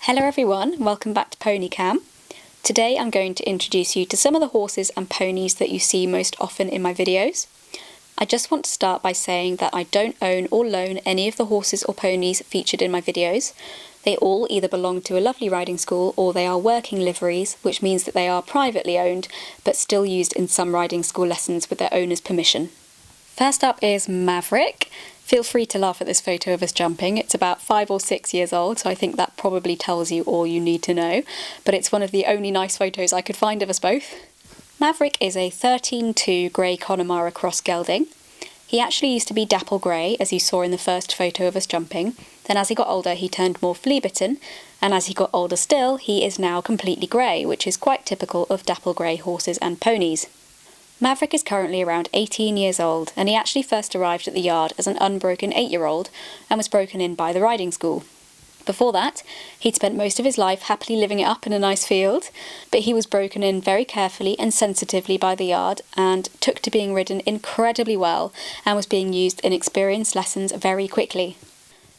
Hello everyone, welcome back to PonyCam. Today I'm going to introduce you to some of the horses and ponies that you see most often in my videos. I just want to start by saying that I don't own or loan any of the horses or ponies featured in my videos. They all either belong to a lovely riding school or they are working liveries, which means that they are privately owned but still used in some riding school lessons with their owner's permission. First up is Maverick. Feel free to laugh at this photo of us jumping. It's about 5 or 6 years old, so I think that probably tells you all you need to know, but it's one of the only nice photos I could find of us both. Maverick is a 13-2 grey Connemara cross gelding. He actually used to be dapple grey, as you saw in the first photo of us jumping. Then as he got older he turned more flea-bitten, and as he got older still he is now completely grey, which is quite typical of dapple grey horses and ponies. Maverick is currently around 18 years old, and he actually first arrived at the yard as an unbroken 8-year-old and was broken in by the riding school. Before that, he'd spent most of his life happily living it up in a nice field, but he was broken in very carefully and sensitively by the yard and took to being ridden incredibly well and was being used in experienced lessons very quickly.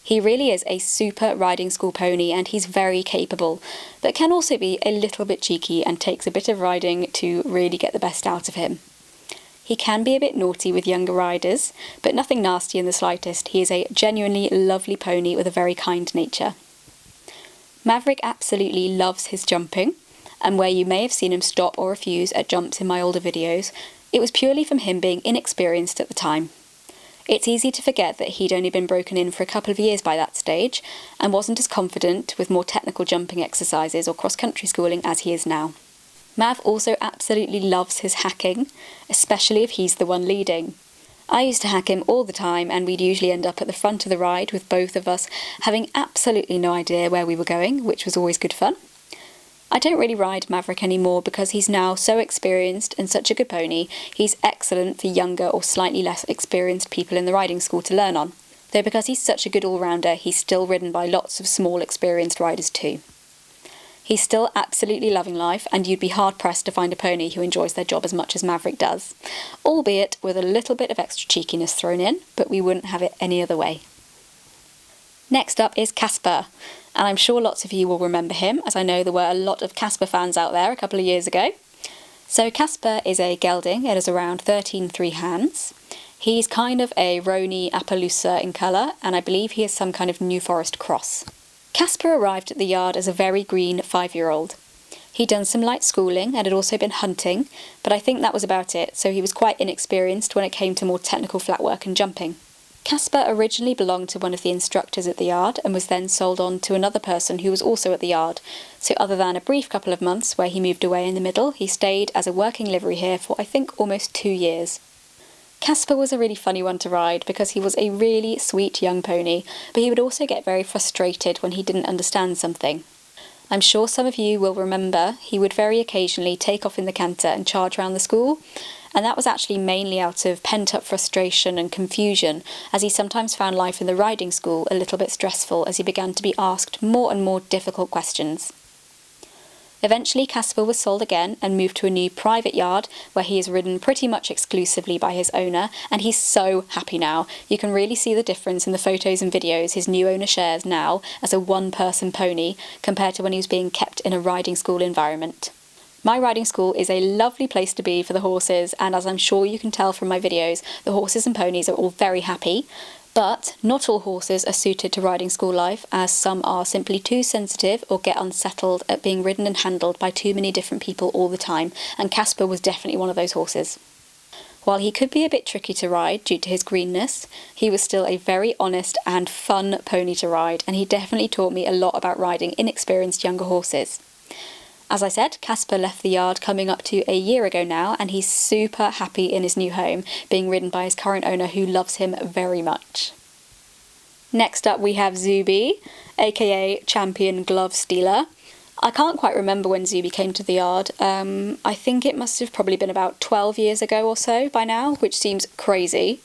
He really is a super riding school pony and he's very capable, but can also be a little bit cheeky and takes a bit of riding to really get the best out of him. He can be a bit naughty with younger riders, but nothing nasty in the slightest. He is a genuinely lovely pony with a very kind nature. Maverick absolutely loves his jumping, and where you may have seen him stop or refuse at jumps in my older videos, it was purely from him being inexperienced at the time. It's easy to forget that he'd only been broken in for a couple of years by that stage, and wasn't as confident with more technical jumping exercises or cross-country schooling as he is now. Mav also absolutely loves his hacking, especially if he's the one leading. I used to hack him all the time and we'd usually end up at the front of the ride with both of us having absolutely no idea where we were going, which was always good fun. I don't really ride Maverick anymore because he's now so experienced and such a good pony. He's excellent for younger or slightly less experienced people in the riding school to learn on, though because he's such a good all-rounder he's still ridden by lots of small experienced riders too. He's still absolutely loving life, and you'd be hard-pressed to find a pony who enjoys their job as much as Maverick does, albeit with a little bit of extra cheekiness thrown in, but we wouldn't have it any other way. Next up is Casper, and I'm sure lots of you will remember him, as I know there were a lot of Casper fans out there a couple of years ago. So Casper is a gelding. It is around 13-3 hands. He's kind of a Rhony Appaloosa in colour, and I believe he is some kind of New Forest cross. Casper arrived at the yard as a very green 5-year-old. He'd done some light schooling and had also been hunting, but I think that was about it, so he was quite inexperienced when it came to more technical flat work and jumping. Casper originally belonged to one of the instructors at the yard and was then sold on to another person who was also at the yard, so other than a brief couple of months where he moved away in the middle, he stayed as a working livery here for I think almost 2 years. Casper was a really funny one to ride because he was a really sweet young pony, but he would also get very frustrated when he didn't understand something. I'm sure some of you will remember he would very occasionally take off in the canter and charge around the school, and that was actually mainly out of pent-up frustration and confusion, as he sometimes found life in the riding school a little bit stressful as he began to be asked more and more difficult questions. Eventually Casper was sold again and moved to a new private yard where he is ridden pretty much exclusively by his owner, and he's so happy now. You can really see the difference in the photos and videos his new owner shares now as a one-person pony compared to when he was being kept in a riding school environment. My riding school is a lovely place to be for the horses, and as I'm sure you can tell from my videos, the horses and ponies are all very happy. But not all horses are suited to riding school life, as some are simply too sensitive or get unsettled at being ridden and handled by too many different people all the time, and Casper was definitely one of those horses. While he could be a bit tricky to ride due to his greenness, he was still a very honest and fun pony to ride, and he definitely taught me a lot about riding inexperienced younger horses. As I said, Casper left the yard coming up to a year ago now, and he's super happy in his new home, being ridden by his current owner who loves him very much. Next up we have Zeebee, aka Champion Glove Stealer. I can't quite remember when Zeebee came to the yard. I think it must have probably been about 12 years ago or so by now, which seems crazy.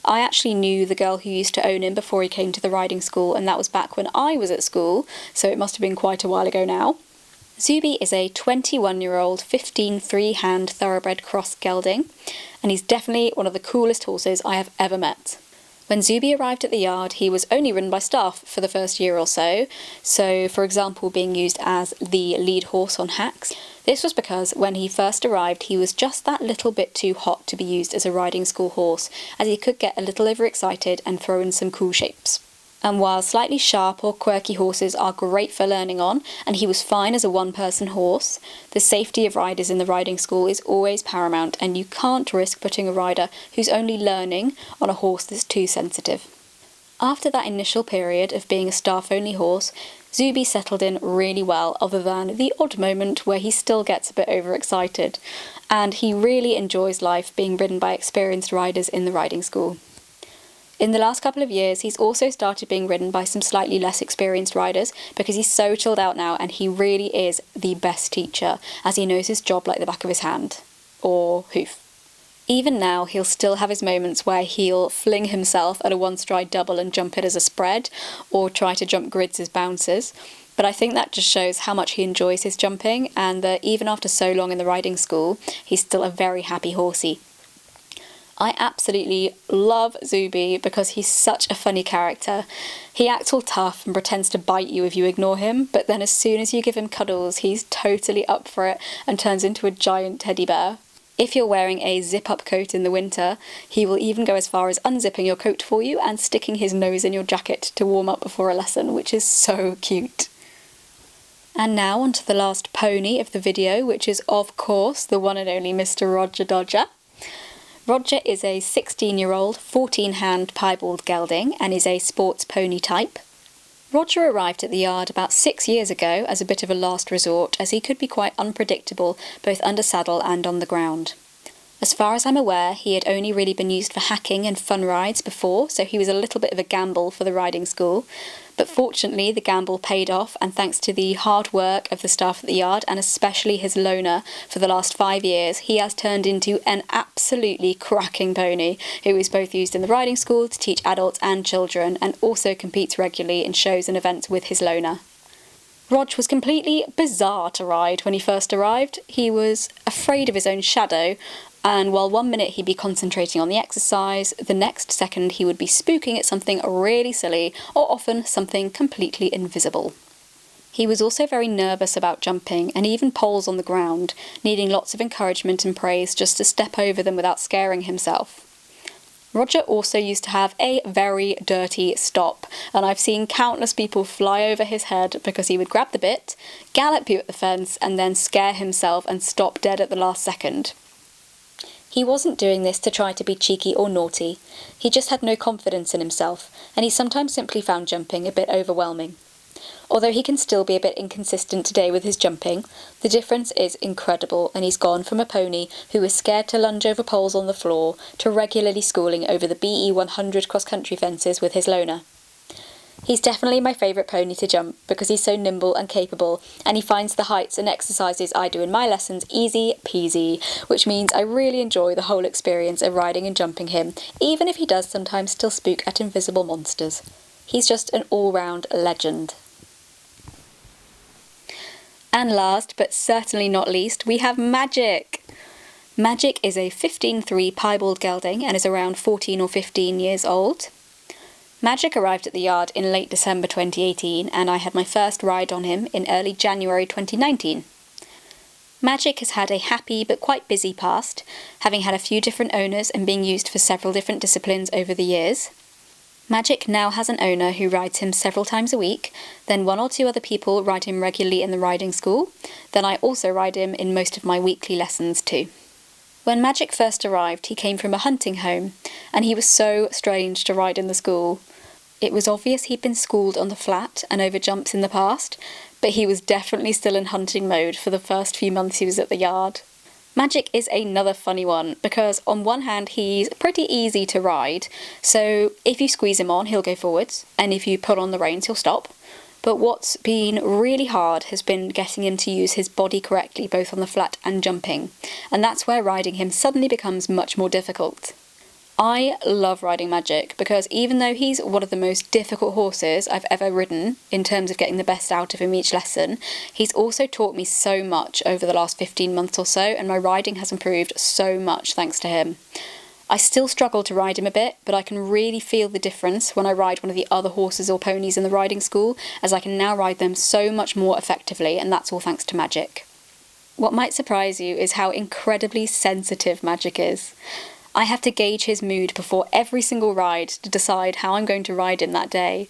I actually knew the girl who used to own him before he came to the riding school, and that was back when I was at school, so it must have been quite a while ago now. Zeebee is a 21-year-old 15-3 hand thoroughbred cross gelding, and he's definitely one of the coolest horses I have ever met. When Zeebee arrived at the yard, he was only ridden by staff for the first year or so, for example being used as the lead horse on hacks. This was because when he first arrived he was just that little bit too hot to be used as a riding school horse, as he could get a little overexcited and throw in some cool shapes. And while slightly sharp or quirky horses are great for learning on, and he was fine as a one-person horse, the safety of riders in the riding school is always paramount, and you can't risk putting a rider who's only learning on a horse that's too sensitive. After that initial period of being a staff-only horse, Zeebee settled in really well, other than the odd moment where he still gets a bit overexcited, and he really enjoys life being ridden by experienced riders in the riding school. In the last couple of years, he's also started being ridden by some slightly less experienced riders because he's so chilled out now, and he really is the best teacher, as he knows his job like the back of his hand. Or hoof. Even now, he'll still have his moments where he'll fling himself at a one-stride double and jump it as a spread, or try to jump grids as bouncers. But I think that just shows how much he enjoys his jumping, and that even after so long in the riding school, he's still a very happy horsey. I absolutely love Zeebee because he's such a funny character. He acts all tough and pretends to bite you if you ignore him, but then as soon as you give him cuddles, he's totally up for it and turns into a giant teddy bear. If you're wearing a zip-up coat in the winter, he will even go as far as unzipping your coat for you and sticking his nose in your jacket to warm up before a lesson, which is so cute. And now on to the last pony of the video, which is of course the one and only Mr. Roger Dodger. Roger is a 16-year-old, 14-hand piebald gelding and is a sports pony type. Roger arrived at the yard about 6 years ago as a bit of a last resort, as he could be quite unpredictable both under saddle and on the ground. As far as I'm aware, he had only really been used for hacking and fun rides before, so he was a little bit of a gamble for the riding school. But fortunately, the gamble paid off, and thanks to the hard work of the staff at the yard, and especially his loaner, for the last 5 years, he has turned into an absolutely cracking pony, who is both used in the riding school to teach adults and children, and also competes regularly in shows and events with his loaner. Rog was completely bizarre to ride when he first arrived. He was afraid of his own shadow, and while 1 minute he'd be concentrating on the exercise, the next second he would be spooking at something really silly, or often something completely invisible. He was also very nervous about jumping, and even poles on the ground, needing lots of encouragement and praise just to step over them without scaring himself. Roger also used to have a very dirty stop, and I've seen countless people fly over his head because he would grab the bit, gallop you at the fence, and then scare himself and stop dead at the last second. He wasn't doing this to try to be cheeky or naughty, he just had no confidence in himself, and he sometimes simply found jumping a bit overwhelming. Although he can still be a bit inconsistent today with his jumping, the difference is incredible, and he's gone from a pony who was scared to lunge over poles on the floor to regularly schooling over the BE 100 cross-country fences with his loaner. He's definitely my favourite pony to jump because he's so nimble and capable, and he finds the heights and exercises I do in my lessons easy peasy, which means I really enjoy the whole experience of riding and jumping him, even if he does sometimes still spook at invisible monsters. He's just an all-round legend. And last, but certainly not least, we have Magic! Magic is a 15-3 piebald gelding and is around 14 or 15 years old. Magic arrived at the yard in late December 2018, and I had my first ride on him in early January 2019. Magic has had a happy but quite busy past, having had a few different owners and being used for several different disciplines over the years. Magic now has an owner who rides him several times a week, then 1 or 2 other people ride him regularly in the riding school, then I also ride him in most of my weekly lessons too. When Magic first arrived, he came from a hunting home, and he was so strange to ride in the school. It was obvious he'd been schooled on the flat and over jumps in the past, but he was definitely still in hunting mode for the first few months he was at the yard. Magic is another funny one, because on one hand he's pretty easy to ride, so if you squeeze him on he'll go forwards, and if you pull on the reins he'll stop. But what's been really hard has been getting him to use his body correctly both on the flat and jumping, and that's where riding him suddenly becomes much more difficult. I love riding Magic because even though he's one of the most difficult horses I've ever ridden in terms of getting the best out of him each lesson, he's also taught me so much over the last 15 months or so, and my riding has improved so much thanks to him. I still struggle to ride him a bit, but I can really feel the difference when I ride one of the other horses or ponies in the riding school, as I can now ride them so much more effectively, and that's all thanks to Magic. What might surprise you is how incredibly sensitive Magic is. I have to gauge his mood before every single ride to decide how I'm going to ride him that day.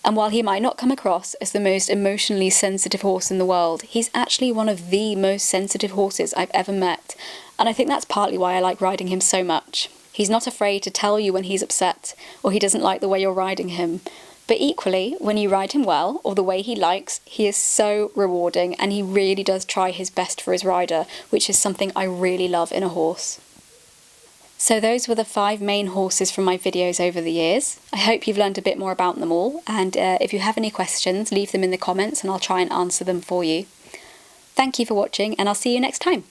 And while he might not come across as the most emotionally sensitive horse in the world, he's actually one of the most sensitive horses I've ever met, and I think that's partly why I like riding him so much. He's not afraid to tell you when he's upset, or he doesn't like the way you're riding him. But equally, when you ride him well, or the way he likes, he is so rewarding, and he really does try his best for his rider, which is something I really love in a horse. So those were the 5 main horses from my videos over the years. I hope you've learned a bit more about them all, and if you have any questions, leave them in the comments and I'll try and answer them for you. Thank you for watching, and I'll see you next time.